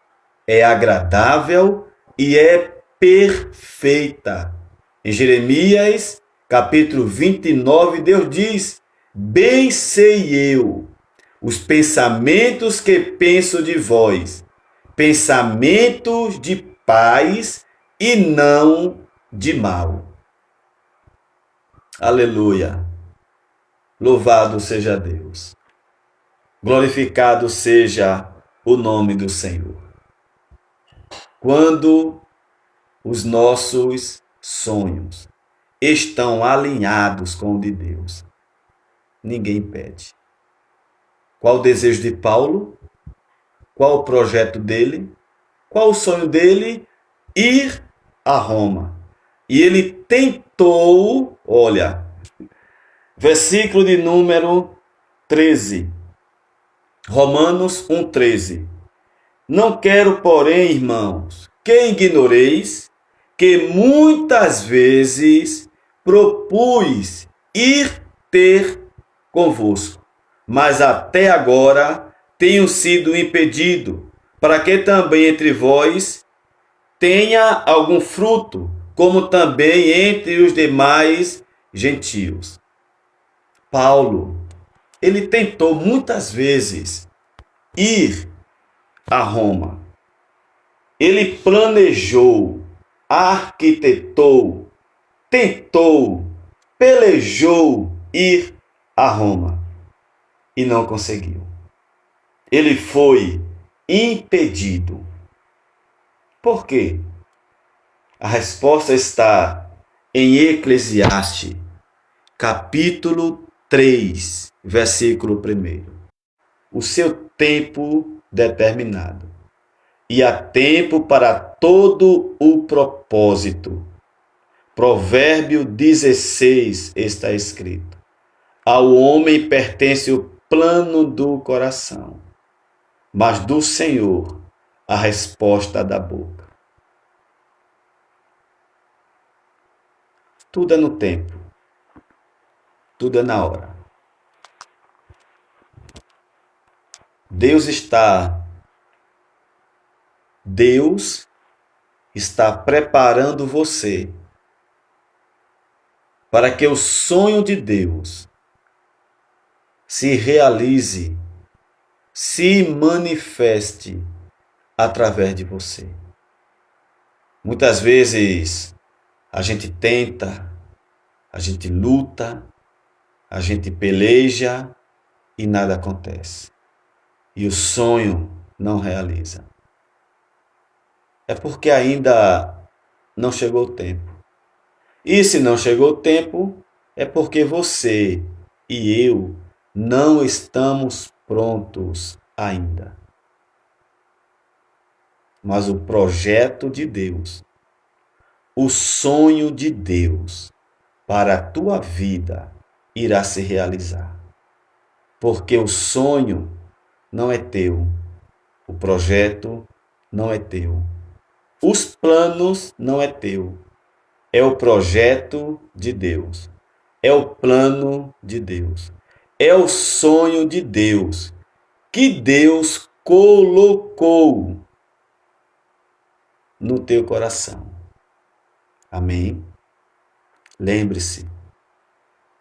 é agradável e é perfeita. Em Jeremias, capítulo 29, Deus diz: bem sei eu os pensamentos que penso de vós, pensamentos de paz e não de mal. Aleluia. Louvado seja Deus. Glorificado seja o nome do Senhor. Quando os nossos sonhos estão alinhados com o de Deus, ninguém impede. Qual o desejo de Paulo? Qual o projeto dele? Qual o sonho dele? Ir a Roma. E ele tentou, olha, versículo de número 13. Romanos 1,13. Não quero, porém, irmãos, que ignoreis que muitas vezes propus ir ter convosco, mas até agora tenho sido impedido, para que também entre vós tenha algum fruto, como também entre os demais gentios. Paulo, ele tentou muitas vezes ir a Roma. Ele planejou arquitetou, tentou, pelejou ir a Roma e não conseguiu. Ele foi impedido. Por quê? A resposta está em Eclesiastes, capítulo 3, versículo 1. O seu tempo determinado. E há tempo para todo o propósito. Provérbio 16 está escrito: ao homem pertence o plano do coração, mas do Senhor a resposta da boca. Tudo é no tempo, tudo é na hora. Deus está preparando você para que o sonho de Deus se realize, se manifeste através de você. Muitas vezes a gente tenta, a gente luta, a gente peleja e nada acontece. E o sonho não realiza. É porque ainda não chegou o tempo. E se não chegou o tempo, é porque você e eu não estamos prontos ainda. Mas o projeto de Deus, o sonho de Deus para a tua vida irá se realizar. Porque o sonho não é teu, o projeto não é teu, os planos não é teu, é o projeto de Deus, é o plano de Deus, é o sonho de Deus que Deus colocou no teu coração. Amém? Lembre-se,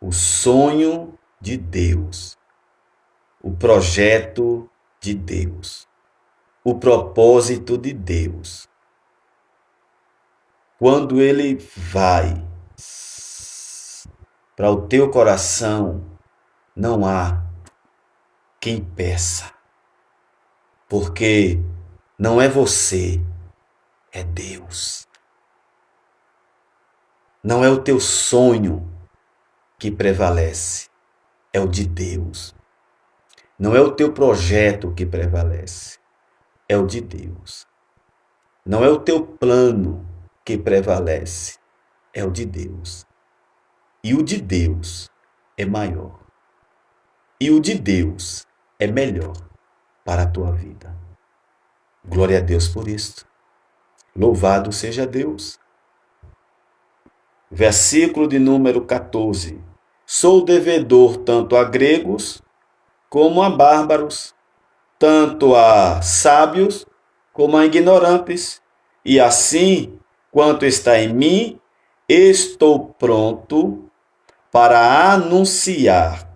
o sonho de Deus, o projeto de Deus, o propósito de Deus. Quando ele vai para o teu coração, não há quem peça, porque não é você, é Deus. Não é o teu sonho que prevalece, é o de Deus. Não é o teu projeto que prevalece, é o de Deus. Não é o teu plano que prevalece, é o de Deus. E o de Deus é maior. E o de Deus é melhor para a tua vida. Glória a Deus por isto. Louvado seja Deus. Versículo de número 14. Sou devedor tanto a gregos como a bárbaros, tanto a sábios como a ignorantes, e assim, quanto está em mim, estou pronto para anunciar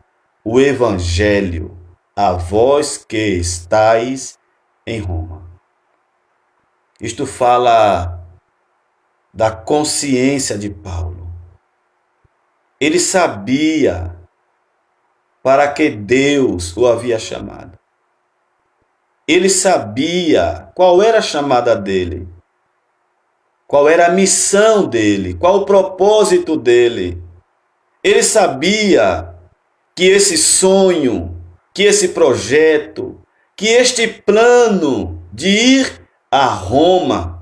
o evangelho a vós que estáis em Roma. Isto fala da consciência de Paulo. Ele sabia para que Deus o havia chamado. Ele sabia qual era a chamada dele, qual era a missão dele, qual o propósito dele. Ele sabia que esse sonho, que esse projeto, que este plano de ir a Roma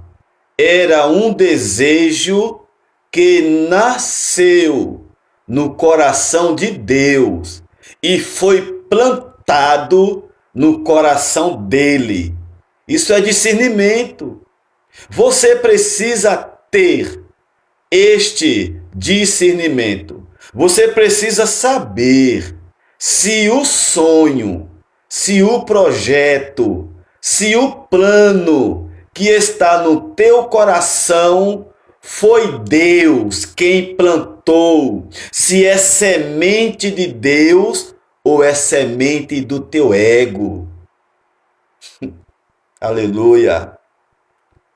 era um desejo que nasceu no coração de Deus e foi plantado no coração dele. Isso é discernimento. Você precisa ter este discernimento. Você precisa saber se o sonho, se o projeto, se o plano que está no teu coração foi Deus quem plantou, se é semente de Deus ou é semente do teu ego. Aleluia.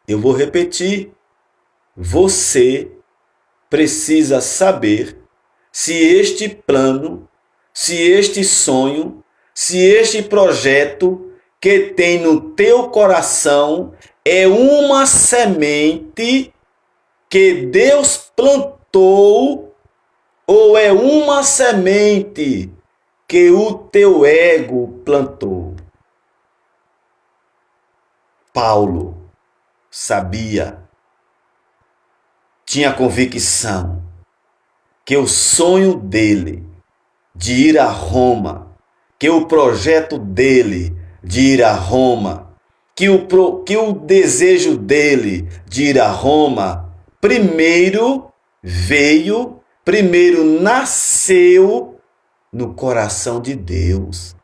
Eu vou repetir. você precisa saber se este plano, se este sonho, se este projeto que tem no teu coração é uma semente que Deus plantou ou é uma semente que o teu ego plantou. Paulo sabia, tinha convicção que o sonho dele de ir a Roma, que o projeto dele de ir a Roma, que o desejo dele de ir a Roma, primeiro nasceu no coração de Deus.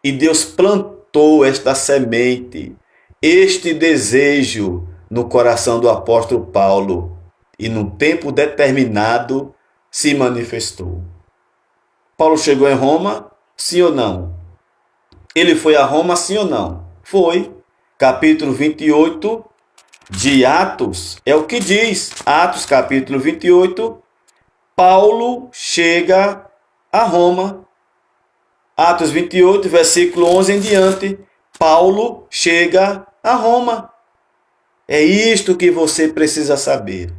E Deus plantou esta semente, este desejo no coração do apóstolo Paulo. E no tempo determinado se manifestou. Paulo chegou em Roma, sim ou não? Ele foi a Roma, sim ou não? Foi. Capítulo 28 de Atos é o que diz. Atos, capítulo 28, Paulo chega a Roma. Atos 28, versículo 11 em diante. Paulo chega a Roma. É isto que você precisa saber.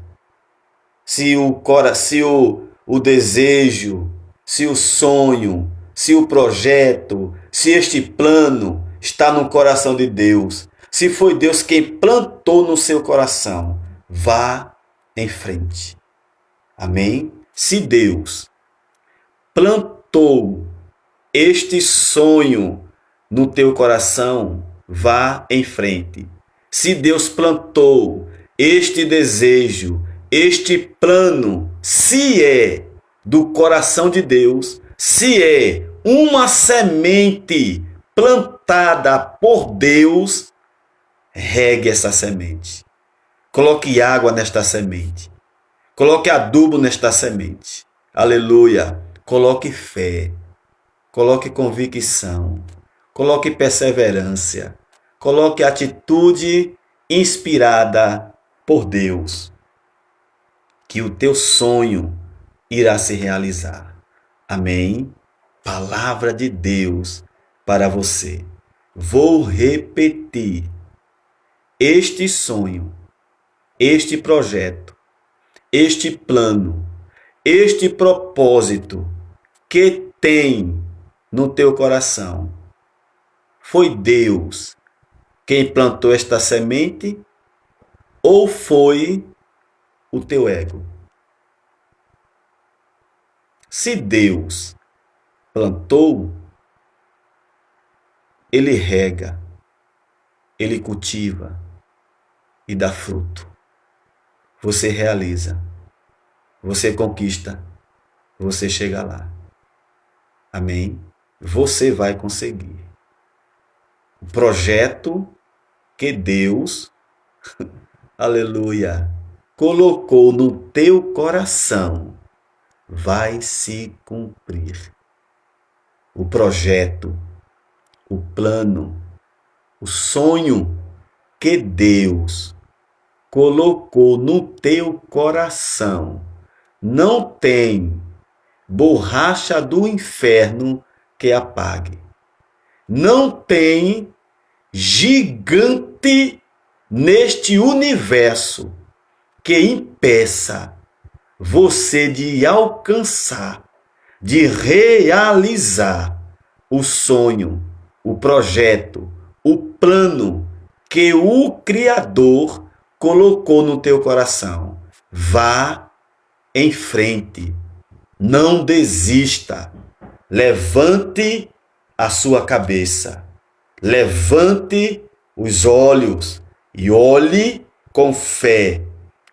Se o desejo, se o sonho, se o projeto, se este plano está no coração de Deus, se foi Deus quem plantou no seu coração, vá em frente. Amém? Se Deus plantou este sonho no teu coração, vá em frente. Se Deus plantou este desejo, este plano, se é do coração de Deus, se é uma semente plantada por Deus, regue essa semente. Coloque água nesta semente. Coloque adubo nesta semente. Aleluia. Coloque fé. Coloque convicção. Coloque perseverança. Coloque atitude inspirada por Deus. Que o teu sonho irá se realizar. Amém? Palavra de Deus para você. Vou repetir. Este sonho, este projeto, este plano, este propósito que tem no teu coração, foi Deus quem plantou esta semente ou foi o teu ego? Se Deus plantou, Ele rega, Ele cultiva e dá fruto. Você realiza, você conquista, você chega lá. Amém? Você vai conseguir. O projeto que Deus, aleluia, colocou no teu coração vai se cumprir. O projeto, o plano, o sonho que Deus colocou no teu coração não tem borracha do inferno que apague. Não tem gigante neste universo que impeça você de alcançar, de realizar o sonho, o projeto, o plano que o Criador colocou no teu coração. Vá em frente, não desista, levante a sua cabeça, levante os olhos e olhe com fé,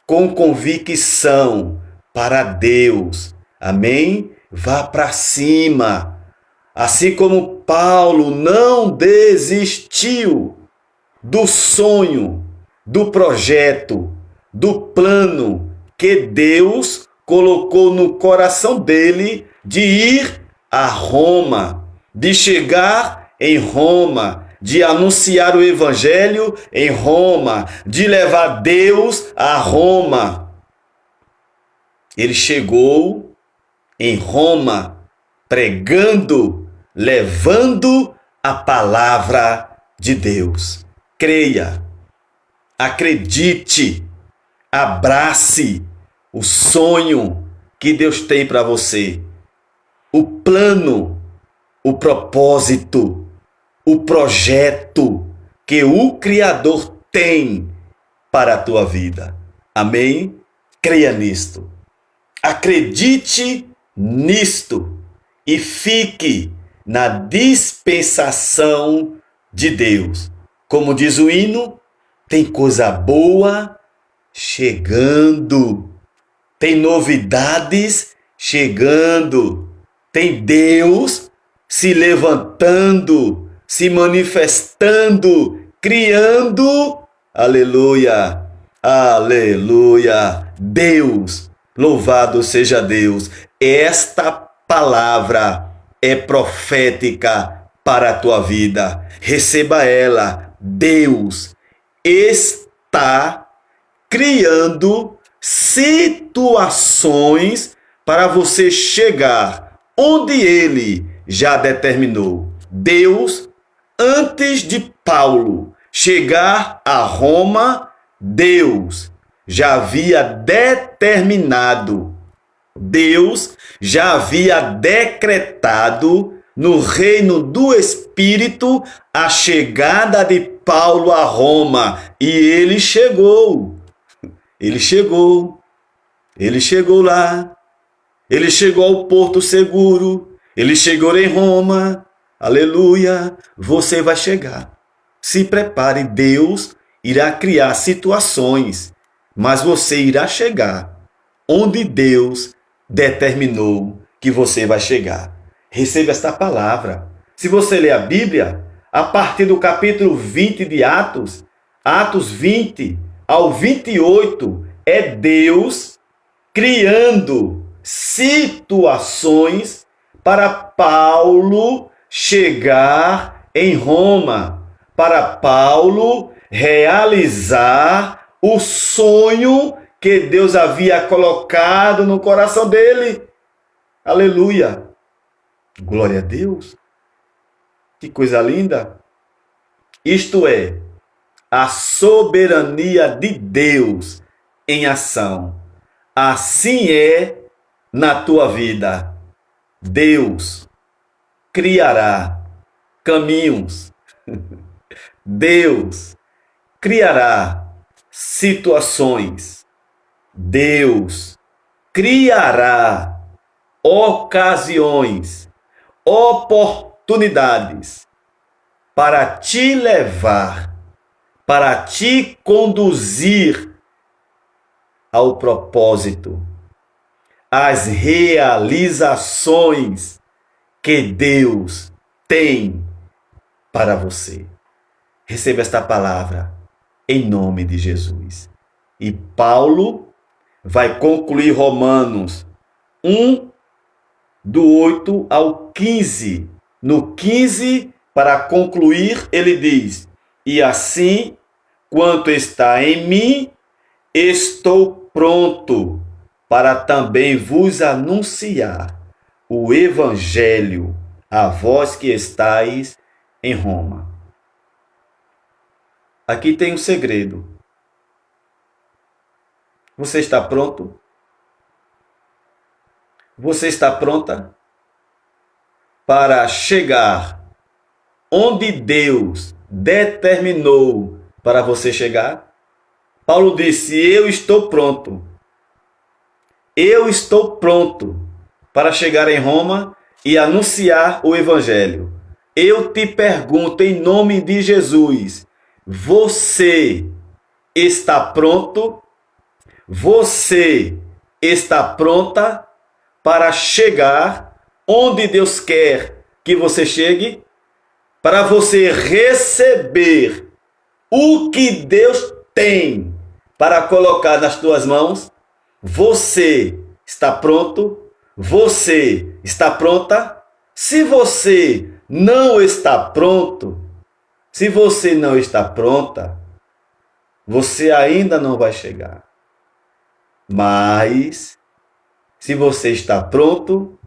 com convicção para Deus. Amém? Vá para cima. Assim como Paulo não desistiu do sonho, do projeto, do plano que Deus colocou no coração dele de ir a Roma, de chegar em Roma, de anunciar o evangelho em Roma, de levar Deus a Roma. Ele chegou em Roma pregando, levando a palavra de Deus. Creia, acredite, abrace o sonho que Deus tem para você, o plano, o propósito, o projeto que o Criador tem para a tua vida. Amém? Creia nisto. Acredite nisto e fique na dispensação de Deus. Como diz o hino, tem coisa boa chegando, tem novidades chegando, tem Deus se levantando, se manifestando, criando. Aleluia, aleluia. Deus, louvado seja Deus. Esta palavra é profética para a tua vida. Receba ela. Deus está criando situações para você chegar onde Ele já determinou. Deus, antes de Paulo chegar a Roma, Deus já havia determinado, Deus já havia decretado no reino do Espírito a chegada de Paulo a Roma. E ele chegou. Ele chegou lá. Ele chegou ao Porto Seguro. Ele chegou em Roma. Aleluia. Você vai chegar. Se prepare, Deus irá criar situações, mas você irá chegar onde Deus determinou que você vai chegar. Receba esta palavra. Se você ler a Bíblia, a partir do capítulo 20 de Atos, Atos 20 ao 28, é Deus criando situações para Paulo chegar em Roma, para Paulo realizar o sonho que Deus havia colocado no coração dele. Aleluia! Glória a Deus! Que coisa linda! Isto é a soberania de Deus em ação. Assim é na tua vida. Deus criará caminhos. Deus criará situações. Deus criará ocasiões, oportunidades para te levar, para te conduzir ao propósito, às realizações que Deus tem para você. Receba esta palavra em nome de Jesus. E Paulo vai concluir Romanos 1, do 8 ao 15. No 15, para concluir, ele diz: e assim, quanto está em mim, estou pronto para também vos anunciar o evangelho, a vós que estáis em Roma. Aqui tem um segredo. Você está pronto? Você está pronta para chegar onde Deus determinou para você chegar? Paulo disse: eu estou pronto. Eu estou pronto para chegar em Roma e anunciar o evangelho. Eu te pergunto em nome de Jesus: você está pronto? Você está pronta para chegar onde Deus quer que você chegue? Para você receber o que Deus tem para colocar nas tuas mãos? Você está pronto? Você está pronta? Se você não está pronto, Se você não está pronta, você ainda não vai chegar. Mas, se você está pronto,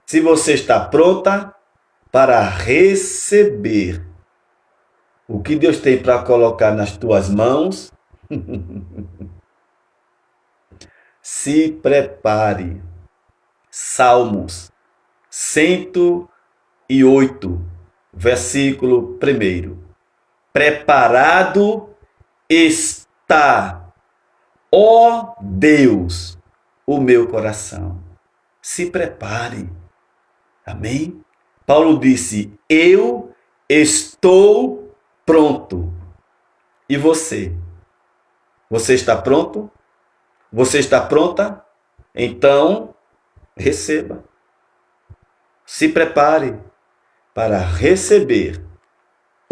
se você está pronta para receber o que Deus tem para colocar nas tuas mãos, se prepare. Salmos 108, versículo 1. Preparado está, ó Deus, o meu coração. Se prepare. Amém? Paulo disse: eu estou pronto. E você? Você está pronto? Você está pronta? Então, receba. Se prepare para receber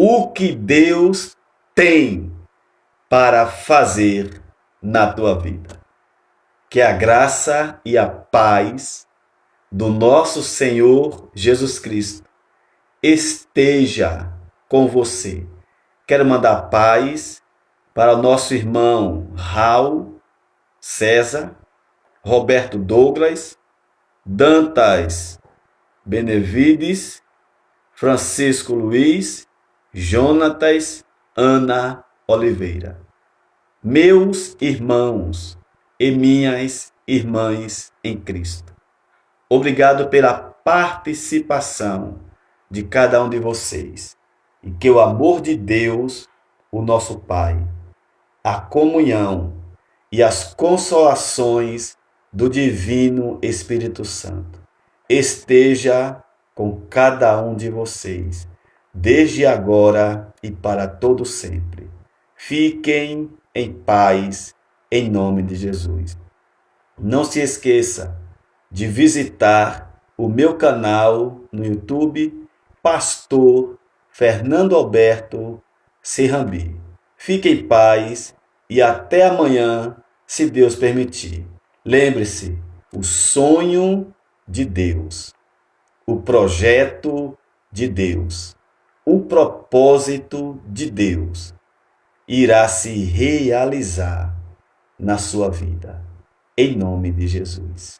o que Deus tem para fazer na tua vida. Que a graça e a paz do nosso Senhor Jesus Cristo esteja com você. Quero mandar paz para o nosso irmão Raul César, Roberto Douglas, Dantas Benevides, Francisco Luiz, Jonatas, Ana Oliveira. Meus irmãos e minhas irmãs em Cristo, obrigado pela participação de cada um de vocês. E que o amor de Deus, o nosso Pai, a comunhão e as consolações do Divino Espírito Santo esteja com cada um de vocês, desde agora e para todo sempre. Fiquem em paz, em nome de Jesus. Não se esqueça de visitar o meu canal no YouTube, Pastor Fernando Alberto Serrambi. Fique em paz e até amanhã, se Deus permitir. Lembre-se, o sonho de Deus, o projeto de Deus, o propósito de Deus irá se realizar na sua vida. Em nome de Jesus.